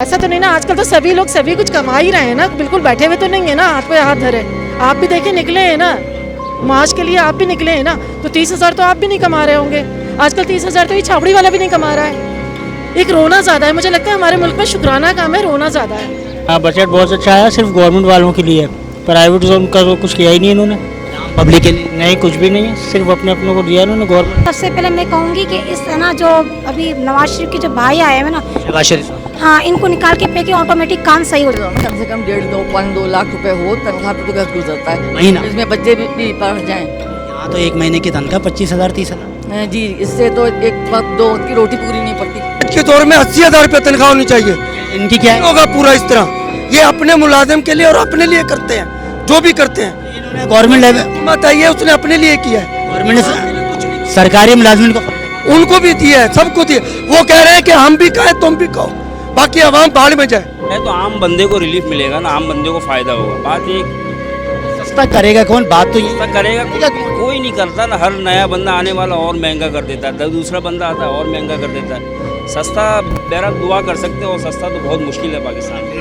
ऐसा तो नहीं ना, आजकल तो सभी लोग सभी कुछ कमा ही रहे हैं ना, बिल्कुल बैठे हुए तो नहीं है ना हाथ पे हाथ धरे। आप भी देखिए निकले हैं ना, माश के लिए आप भी निकले हैं ना, तो 30,000 तो आप भी नहीं कमा रहे होंगे। आजकल 30,000 तो ये छाबड़ी वाला भी नहीं कमा रहा है। एक रोना ज़्यादा है, मुझे लगता है हमारे मुल्क में शुक्राना काम है, रोना ज़्यादा है। हाँ, बजट बहुत अच्छा है, सिर्फ गवर्नमेंट वालों के लिए, प्राइवेट जोन का तो कुछ किया ही नहीं इन्होंने, पब्लिक के लिए नहीं, कुछ भी नहीं है, सिर्फ अपने अपनों को दिया इन्होंने गवर्नमेंट। सबसे पहले मैं कहूँगी कि इस ना जो अभी नवाज शरीफ के जो भाई आए हैं ना, हाँ, इनको निकाल के फेंके, ऑटोमेटिक काम सही हो जाएगा। कम से कम 1.5-2 लाख रुपए हो तनख्वाह तो घर गुजरता है महीना, इसमें बच्चे भी पढ़ जाएं। यहाँ तो एक महीने की तनख्वाह 25,000 30,000 जी, इससे तो एक वक्त 2 वक्त की रोटी पूरी नहीं पड़ती। आज के दौर में 80,000 रुपये तनख्वाह होनी चाहिए। इनकी क्या है? होगा पूरा इस तरह, ये अपने मुलाजिम के लिए और अपने लिए करते हैं, जो भी करते हैं। इन्होंने गवर्नमेंट लेवल मत आइए, उसने अपने लिए किया है, गवर्नमेंट ने सरकारी मुलाजमिन को उनको भी दिया है, सबको दिया। वो कह रहे हैं कि हम भी कहें तुम भी कहो, बाकी आवाम बाढ़ में जाए। तो आम बंदे को रिलीफ मिलेगा ना, आम बंदे को फायदा होगा। बात एक सस्ता करेगा कौन, बात तो ये सस्ता करेगा कोई नहीं करता ना। हर नया बंदा आने वाला और महंगा कर देता है, दूसरा बंदा आता है और महंगा कर देता है। सस्ता बहरहाल दुआ कर सकते हैं, और सस्ता तो बहुत मुश्किल है पाकिस्तान में।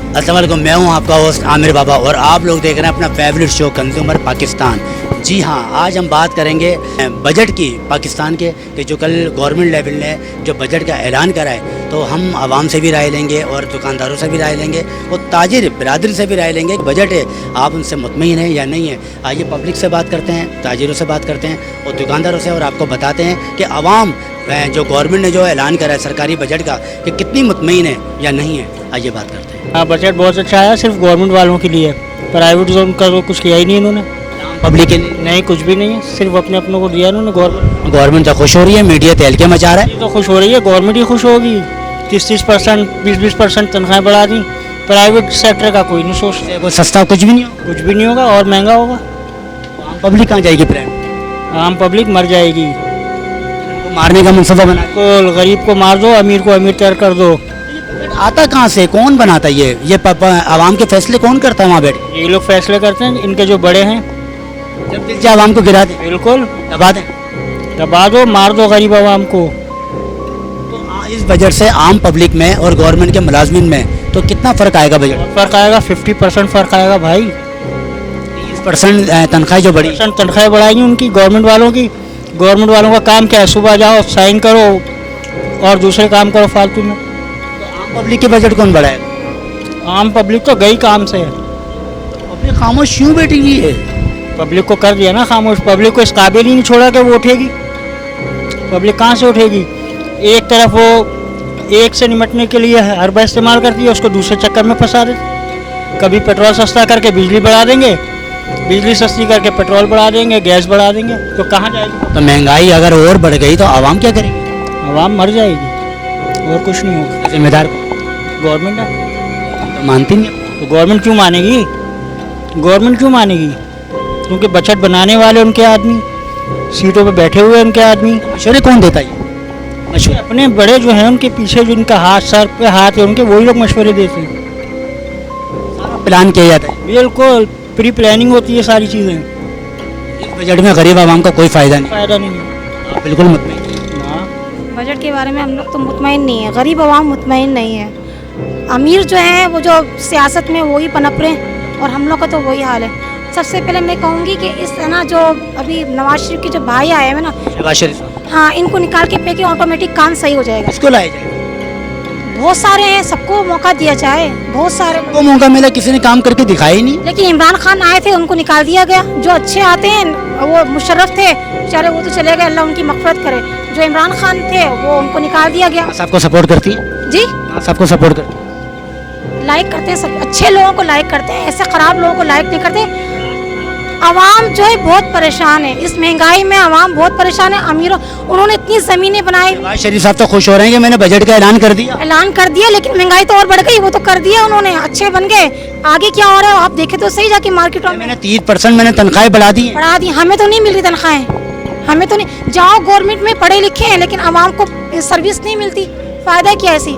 अस्सलाम वालेकुम, मैं हूं आपका होस्ट आमिर बाबा और आप लोग देख रहे हैं अपना फेवरेट शो कंज्यूमर पाकिस्तान। जी हाँ, आज हम बात करेंगे बजट की, पाकिस्तान के कि जो कल गवर्नमेंट लेवल ने जो बजट का ऐलान करा है, तो हम आवाम से भी राय लेंगे और दुकानदारों से भी राय लेंगे और ताजिर बिरादरी से भी राय लेंगे। बजट है, आप उनसे मुतमईन हैं या नहीं है। आइए पब्लिक से बात करते हैं, ताजिरों से बात करते हैं और दुकानदारों से, और आपको बताते हैं कि आवाम जो गवर्नमेंट ने जो ऐलान करा है सरकारी बजट का, कि कितनी मुतमईन है या नहीं है। आइए बात करते हैं। हाँ, बजट बहुत अच्छा है, सिर्फ गवर्नमेंट वालों के लिए, प्राइवेट जोन का तो कुछ किया ही नहीं इन्होंने, पब्लिक के लिए नहीं, कुछ भी नहीं है, सिर्फ अपने अपनों को दिया इन्होंने गवर्नमेंट। गवर्नमेंट तो खुश हो रही है, मीडिया तहलके मचा रहा है। तो खुश हो रही है, गवर्नमेंट ही खुश होगी। 30-30%, 20-20% तनख्वाहें बढ़ा दी। प्राइवेट सेक्टर का कोई नहीं सोचता, वो सस्ता कुछ भी नहीं हो, कुछ भी नहीं होगा और महंगा होगा। पब्लिक कहाँ जाएगी? प्राइवेट आम पब्लिक मर जाएगी। मारने का मनसूबा बना को गरीब को मार दो, अमीर को अमीर तैयार कर दो। आता कहाँ से, कौन बनाता है ये आवाम के फैसले कौन करता है वहाँ बैठ? ये लोग फैसले करते हैं, इनके जो बड़े हैं। जब दिल चाहे आवाम को गिरा दे, बिल्कुल दबा दें, दबा दो, मार दो गरीब आवाम को। तो इस बजट से आम पब्लिक में और गवर्नमेंट के मुलाजमिन में तो कितना फ़र्क आएगा? बजट फ़र्क आएगा, 50% फ़र्क आएगा भाई। 30% तनख्वाह जो बढ़ी, तनख्वाहें बढ़ाएंगी उनकी, गवर्नमेंट वालों की। गवर्नमेंट वालों का काम क्या है? सुबह जाओ, साइन करो और दूसरे काम करो फालतू में। आम पब्लिक के बजट कौन बढ़ाएगा? आम पब्लिक तो गई काम से। पब्लिक खामोश क्यों बैठी हुई है? पब्लिक को कर दिया ना खामोश, पब्लिक को इस काबिल ही नहीं छोड़ा कि वो उठेगी। पब्लिक कहाँ से उठेगी? एक तरफ वो एक से निपटने के लिए हरबा इस्तेमाल करती है, उसको दूसरे चक्कर में फंसा देती। कभी पेट्रोल सस्ता करके बिजली बढ़ा देंगे, बिजली सस्ती करके पेट्रोल बढ़ा देंगे, गैस बढ़ा देंगे, तो कहाँ जाएगी? तो महंगाई अगर और बढ़ गई तो आवाम क्या करेगी? आवाम मर जाएगी और कुछ नहीं होगा। जिम्मेदार गवर्नमेंट है, तो मानती नहीं। तो गवर्नमेंट क्यों मानेगी? गवर्नमेंट क्यों मानेगी? क्योंकि बजट बनाने वाले उनके आदमी, सीटों पे बैठे हुए उनके आदमी। मशवरे कौन देता है? मशवरे अपने बड़े जो हैं उनके पीछे, जिनका हाथ सर पे हाथ है उनके, वही लोग मशवरे देते हैं। प्लान किया जाता है, बिल्कुल प्री प्लानिंग होती है सारी चीज़ें। इस बजट में गरीब आवाम का कोई फ़ायदा नहीं। फ़ायदा नहीं है। आप बिल्कुल मुतमईन। हाँ, बजट के बारे में हम लोग तो मुतमईन नहीं है, गरीब आवाम मुतमईन नहीं है। अमीर जो है वो जो सियासत में वही पनप रहे हैं और हम लोग का तो वही हाल है। सबसे पहले मैं कहूँगी कि इस ना जो अभी नवाज शरीफ के जो भाई आए हैं ना, हाँ, इनको निकाल के फेंके, ऑटोमेटिक काम सही हो जाएगा। इसको लाया जाए, बहुत सारे हैं, सबको मौका दिया जाए, बहुत सारे को मौका मिला, किसी ने काम करके दिखाया ही नहीं। लेकिन इमरान खान आए थे, उनको निकाल दिया गया। जो अच्छे आते हैं, वो मुशर्रफ थे बेचारे, वो तो चले गए, अल्लाह उनकी मग़फ़िरत करे। जो इमरान खान थे वो उनको निकाल दिया गया। सबको सपोर्ट करती है जी, सबको सपोर्ट करती लाइक करते हैं, सब अच्छे लोगों को लाइक करते हैं, ऐसे ख़राब लोगों को लाइक नहीं करते। आवाम जो है बहुत परेशान है, इस महंगाई में आवाम बहुत परेशान है। अमीरों, उन्होंने इतनी ज़मीनें बनाई। नवाज शरीफ साहब तो खुश हो रहे हैं कि मैंने बजट का ऐलान कर दिया। ऐलान कर दिया, लेकिन महंगाई तो और बढ़ गई। वो तो कर दिया उन्होंने, अच्छे बन गए। आगे क्या हो रहा है आप देखे तो सही, जाके मार्केटों में। मैंने 30% मैंने तनख्वाहें बढ़ा दी। बढ़ा दी, हमें तो नहीं मिल रही तनख्वाहें, हमें तो नहीं। जाओ गवर्नमेंट में पढ़े लिखे हैं, लेकिन आवाम को सर्विस नहीं मिलती। फ़ायदा क्या है ऐसी?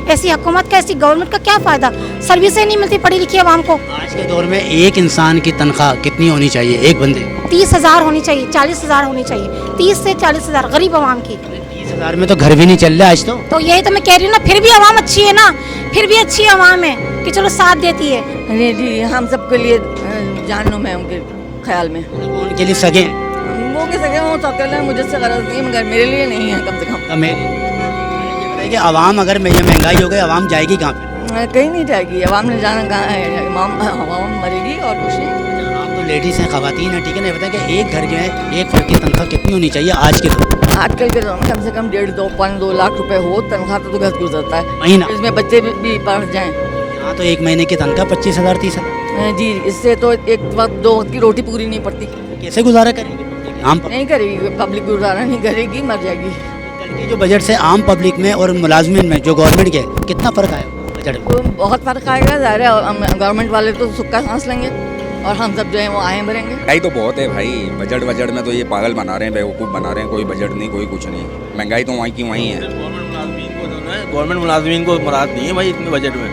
ऐसी हुकूमत का, ऐसी गवर्नमेंट का क्या फ़ायदा? सर्विसें नहीं मिलती पढ़ी लिखी आवाम को। आज के दौर में एक इंसान की तनख्वाह कितनी होनी चाहिए, एक बंदे? 30,000 होनी चाहिए, 40,000 होनी चाहिए, 30 से 40,000 गरीब आवाम की। 30,000 में तो घर भी नहीं चल रहा आज तो यही तो मैं कह रही हूँ ना, फिर भी आवाम अच्छी है ना, फिर भी अच्छी आवाम है कि चलो साथ देती है। अरे जी हम सबके लिए जानूँ मैं उनके ख्याल में उनके लिए सगे हैं। वो के सके वो तो अकेले मुझसे गरज नहीं, मगर मेरे लिए नहीं है कम से कम। तो मेरी ये बताइए कि आवाम अगर ये महंगाई हो गई, आवाम जाएगी कहाँ पे? कहीं नहीं जाएगी, आवाम ने जाना कहाँ है, आवाम मरेगी और कुछ नहीं। आप तो लेडीज़ हैं, खवातीन हैं, ठीक है ना? ये बताएं कि एक घर में एक फर्द की तनख्वाह कितनी होनी चाहिए आज के दौर में? आजकल के दौर में कम से कम 1.5-2 लाख रुपए हो तनख्वाह तो घर गुजरता है महीना। इसमें बच्चे भी पढ़ जाएं। यहाँ तो एक महीने की तनख्वाह 25,000 30,000। जी इससे तो एक वक्त 2 वक्त की रोटी पूरी नहीं पड़ती। कैसे गुजारा करेंगे आम पब्लिक? नहीं करेगी पब्लिक, गुजारा नहीं करेगी, मर जाएगी। कल के जो बजट से आम पब्लिक में और मुलाजमिन में जो गवर्नमेंट के कितना फ़र्क आया बजट में? तो बहुत फर्क आएगा, ज़ाहिर है गवर्नमेंट वाले तो सुक्का सांस लेंगे और हम सब जो है वो आए भरेंगे। महंगाई तो बहुत है भाई, बजट में तो ये पागल बना रहे हैं, बेवकूफ़ बना रहे हैं, कोई बजट नहीं कोई कुछ नहीं, महंगाई तो वहीं की वहीं है। गवर्नमेंट मुलाजमीन को मुराद नहीं है भाई इतने बजट में,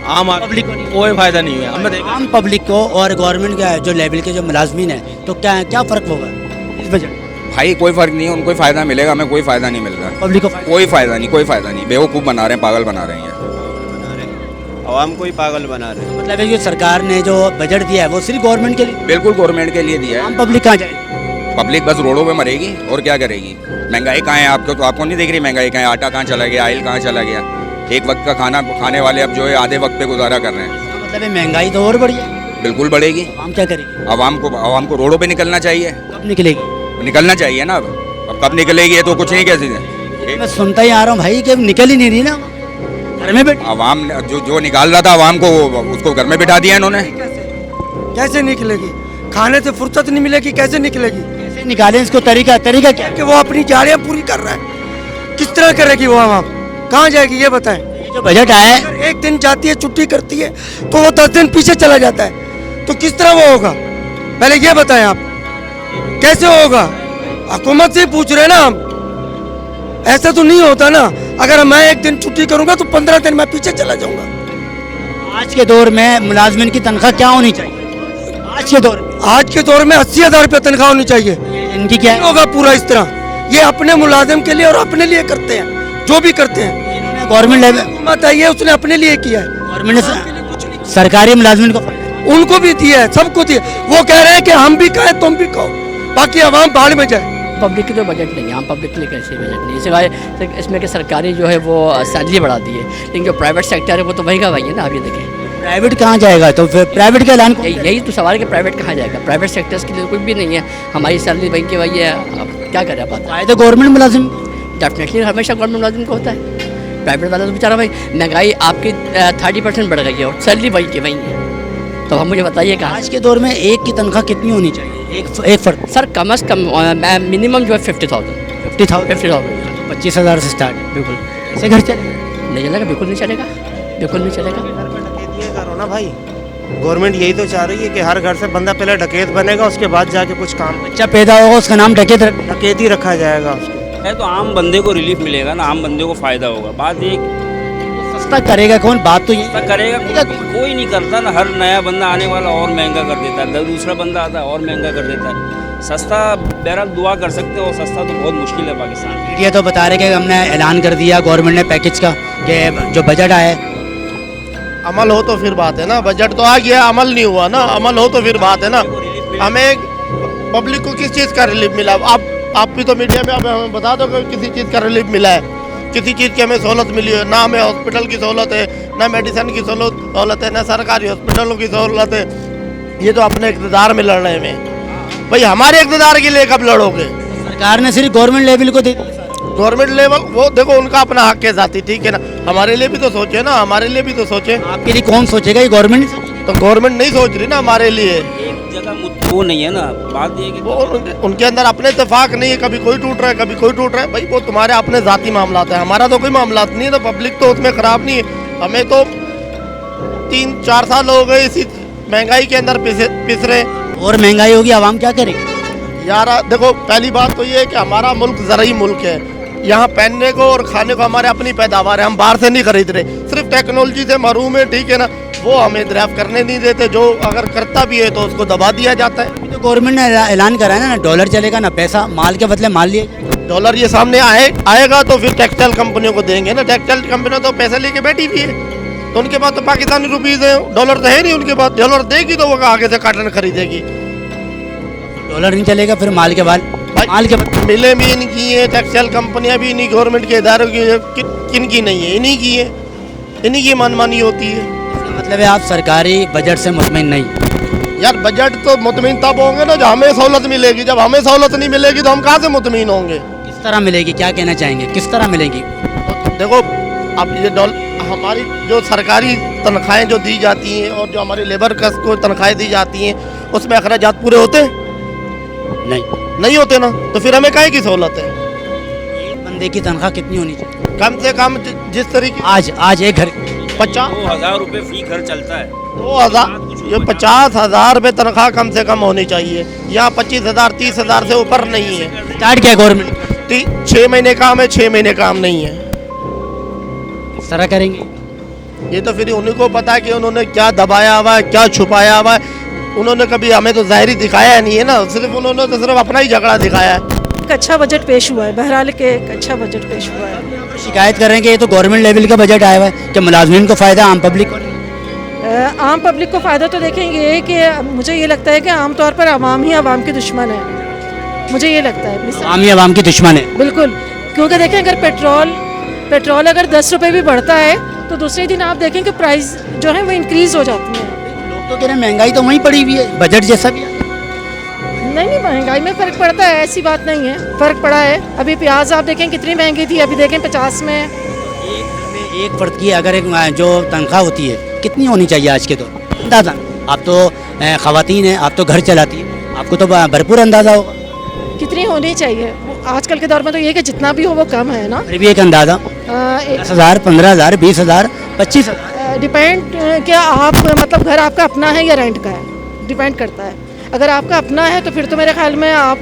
आम पब्लिक को नहीं, कोई फायदा नहीं है। हमने देखा आम पब्लिक को और गवर्नमेंट का जो लेवल के जो मुलाजमीन है तो क्या क्या फ़र्क होगा इस बजट? भाई कोई फर्क नहीं है, उनको फ़ायदा मिलेगा, हमें कोई फ़ायदा नहीं मिल रहा। पब्लिक को कोई फ़ायदा नहीं, बेवकूफ़ बना रहे हैं, पागल बना रहे हैं। आवाम को ही पागल बना रहे हैं। मतलब है कि सरकार ने जो बजट दिया है वो सिर्फ गवर्नमेंट के लिए, बिल्कुल गवर्नमेंट के लिए दिया आम है। पब्लिक कहाँ जाएगी? पब्लिक बस रोडों पे मरेगी और क्या करेगी। महंगाई कहाँ है आपको, तो आपको नहीं दिख रही महंगाई कहाँ है? आटा कहाँ चला गया, आयल कहाँ चला गया? एक वक्त का खाना खाने वाले अब जो है आधे वक्त पे गुजारा कर रहे हैं। मतलब है महंगाई तो और बढ़ी है, बिल्कुल बढ़ेगी। आम क्या करेगी? आवाम को रोडों पे निकलना चाहिए, कब निकलेगी? निकलना चाहिए ना। अब कब निकलेगी ये तो कुछ नहीं कह सकते। मैं सुनता ही आ रहा हूँ भाई कि निकल ही नहीं रही ना, घर में बैठ। आवाम जो निकाल रहा था आवाम को, उसको घर में बिठा दिया इन्होंने। कैसे निकलेगी? खाने से फुर्सत नहीं मिलेगी, कैसे निकलेगी? कैसे निकालें इसको? तरीका क्या है? कि वो अपनी जाड़ियाँ पूरी कर रहा है, किस तरह करेगी वो आवाम? कहाँ जाएगी ये बताएं? ये जो बजट आया है, अगर एक दिन जाती है छुट्टी करती है तो वो 10 दिन पीछे चला जाता है, तो किस तरह वो होगा? पहले ये बताएं आप, कैसे होगा? हुकूमत से पूछ रहे हैं ना हम, ऐसा तो नहीं होता ना। अगर मैं एक दिन छुट्टी करूंगा तो 15 दिन मैं पीछे चला जाऊंगा। आज के दौर में मुलाजमिन की तनख्वाह क्या होनी चाहिए? आज के दौर में 80,000 रुपये तनख्वाह होनी चाहिए। इनकी क्या है? होगा पूरा इस तरह, ये अपने मुलाजिम के लिए और अपने लिए करते हैं जो भी करते हैं। गवर्नमेंट लेवल हुकूमत आई है उसने अपने लिए किया है, गवर्नमेंट ने सरकारी मुलाजमिन को उनको भी दिया है, सबको दिया। वो कह रहे हैं कि हम भी कहें तुम भी कहो, बाकी आवाम भाड़ में जाए। पब्लिक की तो बजट नहीं है, आम पब्लिक के लिए कैसे बजट नहीं है, सिवाय इसमें कि सरकारी जो है वो सैलरी बढ़ा दी है, लेकिन जो प्राइवेट सेक्टर है वो तो वही का वही है ना। आप ये देखें प्राइवेट कहाँ जाएगा, तो फिर प्राइवेट का ऐलान यही तो सवाल है कि प्राइवेट कहाँ जाएगा? प्राइवेट सेक्टर्स के लिए कुछ भी नहीं है, हमारी सैलरी वही की वही है। अब क्या करें आप? तो गवर्नमेंट मुलाजिम डेफिनेटली हमेशा गवर्नमेंट मुलाजिम को होता है, प्राइवेट वाला तो बेचारा भाई महंगाई आपकी 30% बढ़ गई है और सैलरी वही की वही है। तो हम मुझे बताइए कि आज के दौर में एक की तनख्वाह कितनी होनी चाहिए? एक फर्द? सर कम से कम मिनिमम जो है 50,000 25,000 से स्टार्ट। बिल्कुल। ऐसे घर चलेगा? नहीं चलेगा, बिल्कुल नहीं चलेगा, बिल्कुल नहीं चलेगा। करो ना भाई, गवर्नमेंट यही तो चाह रही है कि हर घर से बंदा पहले डकैत बनेगा, उसके बाद जाके कुछ काम। बच्चा पैदा होगा उसका नाम डकैत ही रखा जाएगा उसको। है तो आम बंदे को रिलीफ मिलेगा ना, आम बंदे को फायदा होगा। बात ये सस्ता करेगा कौन? बात तो ये सस्ता करेगा कोई नहीं करता ना। हर नया बंदा आने वाला और महंगा कर देता है, दूसरा बंदा आता है और महंगा कर देता है। सस्ता बहरहाल दुआ कर सकते हो, सस्ता तो बहुत मुश्किल है पाकिस्तान में। मीडिया तो बता रहे कि हमने ऐलान कर दिया गवर्नमेंट ने पैकेज का, कि जो बजट आया है अमल हो तो फिर बात है ना। बजट तो आ गया, अमल नहीं हुआ ना, अमल हो तो फिर बात है ना। हमें पब्लिक को किस चीज़ का रिलीफ मिला? आप भी तो मीडिया में अब हमें बता दो कि किसी चीज़ का रिलीफ मिला है, किसी चीज़ की हमें सहूलत मिली है? ना हमें हॉस्पिटल की सहूलत है, ना मेडिसिन की सहूलत है, ना सरकारी हॉस्पिटलों की सहूलत है। ये तो अपने इक़्तिदार में लड़ रहे हैं भाई। हमारे इक़्तिदार के लिए कब लड़ोगे? सरकार ने सिर्फ गवर्नमेंट लेवल को दे, गवर्नमेंट लेवल वो देखो उनका अपना हक है जाती, ठीक है ना। हमारे लिए भी तो सोचे ना, हमारे लिए भी तो सोचे। आपके लिए कौन सोचेगा? ये गवर्नमेंट तो गवर्नमेंट नहीं सोच रही ना हमारे लिए। एक जगह वो नहीं है ना, बात ये कि वो उनके अंदर अपने इत्तेफाक नहीं है, कभी कोई टूट रहा है कभी कोई टूट रहा है। भाई वो तुम्हारे अपने ज़ाती मामला है, हमारा तो कोई मामला नहीं है। तो पब्लिक तो उसमें ख़राब नहीं है। हमें तो 3-4 साल हो गए इसी महंगाई के अंदर पिस रहे। और महंगाई होगी, आवाम क्या करेगी? यार देखो पहली बात तो ये है कि हमारा मुल्क ज़रई मुल्क है, यहाँ पहनने को और खाने को हमारे अपनी पैदावार है, हम बाहर से नहीं खरीद रहे, सिर्फ टेक्नोलॉजी से महरूम है, ठीक है ना। वो हमें ड्राइव करने नहीं देते, जो अगर करता भी है तो उसको दबा दिया जाता है। तो गवर्नमेंट ने ऐलान करा है ना डॉलर चलेगा ना पैसा, माल के बदले माल लिए डॉलर ये सामने आएगा तो फिर टेक्सटाइल कंपनियों को देंगे ना। टेक्सटाइल कंपनियां तो पैसे लेके बैठी हुई है, तो उनके पास तो पाकिस्तानी रुपीज़ है, डॉलर तो है नहीं उनके पास। डॉलर देगी तो वो आगे से काटन खरीदेगी। डॉलर नहीं चलेगा फिर माल के माल के मिलें भी इनकी है, टेक्सटाइल कंपनियां भी इन्हीं गवर्नमेंट के इदारों की है, किन की नहीं है, इन्हीं की है, इन्हीं की मनमानी होती है। मतलब है आप सरकारी बजट से मुतमिन नहीं? यार बजट तो मुतमिन तब होंगे ना जब हमें सहूलत मिलेगी, जब हमें सहूलत नहीं मिलेगी तो हम कहाँ से मुतमिन होंगे। किस तरह मिलेगी, क्या कहना चाहेंगे, किस तरह मिलेगी? तो देखो अब ये हमारी जो सरकारी तनख्वाहें जो दी जाती हैं और जो हमारी लेबर को तनख्वाहें दी जाती हैं उसमें अखराजात पूरे होते हैं? नहीं होते ना, तो फिर हमें काहे की सहूलत है? एक बंदे की तनख्वाह कितनी होनी चाहिए? कम से कम जिस तरीके आज एक घर 2,000 रुपये फी घर चलता है। 2,000 ये 50,000 रुपये तनख्वाह कम से कम होनी चाहिए। यहाँ 25,000 30,000 से ऊपर नहीं है। स्टार्ट किया गवर्नमेंट 6 महीने काम है, 6 महीने काम नहीं है। इस तरह करेंगे ये तो फिर उन्हीं को पता है कि उन्होंने क्या दबाया हुआ है, क्या छुपाया हुआ है। उन्होंने कभी हमें तो ज़ाहिरी दिखाया नहीं है ना, उन्होंने तो सिर्फ अपना ही झगड़ा दिखाया है। एक अच्छा बजट पेश हुआ है, बहरहाल के एक अच्छा बजट पेश हुआ है। शिकायत कर रहे हैं कि ये तो गवर्नमेंट लेवल का बजट आया हुआ है, कि मुलाजमीन को फ़ायदा, आम पब्लिक को आम पब्लिक को फ़ायदा तो देखेंगे कि मुझे ये लगता है कि आमतौर पर आवाम ही आवाम की दुश्मन है, मुझे ये लगता है। आम ही आवाम की दुश्मन है बिल्कुल, क्योंकि देखें अगर पेट्रोल अगर 10 रुपये भी बढ़ता है तो दूसरे दिन आप देखें कि प्राइस जो है वो इंक्रीज़ हो जाती है। लोग तो कह रहे हैं महंगाई तो वहीं पड़ी हुई है, बजट जैसा भी है। नहीं, महंगाई में फ़र्क पड़ता है, ऐसी बात नहीं है, फ़र्क पड़ा है। अभी प्याज आप देखें कितनी महंगी थी, अभी देखें 50 में। एक फर्द की अगर एक जो तनख्वाह होती है कितनी होनी चाहिए आज के दौर? अंदाज़ा आप तो ख़वातीन हैं, आप तो घर चलाती हैं, आपको तो भरपूर अंदाज़ा होगा कितनी होनी चाहिए। आजकल के दौर में तो ये कि जितना भी हो वो कम है ना। फिर भी एक अंदाज़ा 10,000 15,000 20,000 25,000 डिपेंड क्या आप मतलब घर आपका अपना है या रेंट का है, डिपेंड करता है। अगर आपका अपना है तो फिर तो मेरे ख्याल में आप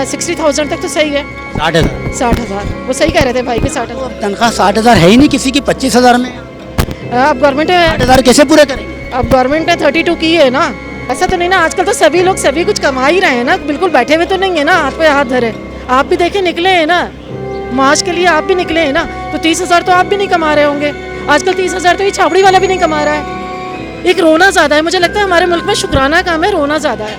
60,000 तक तो सही है। 60,000 वो सही कह रहे थे भाई कि 60,000 तनख्वाह 60,000 है ही नहीं किसी की, 25,000 में अब गवर्नमेंट है 60,000 कैसे पूरे करेंगे? अब गवर्नमेंट ने 32 की है ना, ऐसा तो नहीं ना। आजकल तो सभी लोग सभी कुछ कमा ही रहे हैं ना, बिल्कुल बैठे हुए तो नहीं है ना, हाथ पे हाथ धरे। आप भी देखें निकले हैं ना, माश के लिए आप भी निकले हैं ना, तो 30,000 तो आप भी नहीं कमा रहे होंगे। आजकल 30,000 तो ये छाबड़ी वाला भी नहीं कमा रहा है। एक रोना ज़्यादा है, मुझे लगता है हमारे मुल्क में शुक्राना काम है, रोना ज़्यादा है।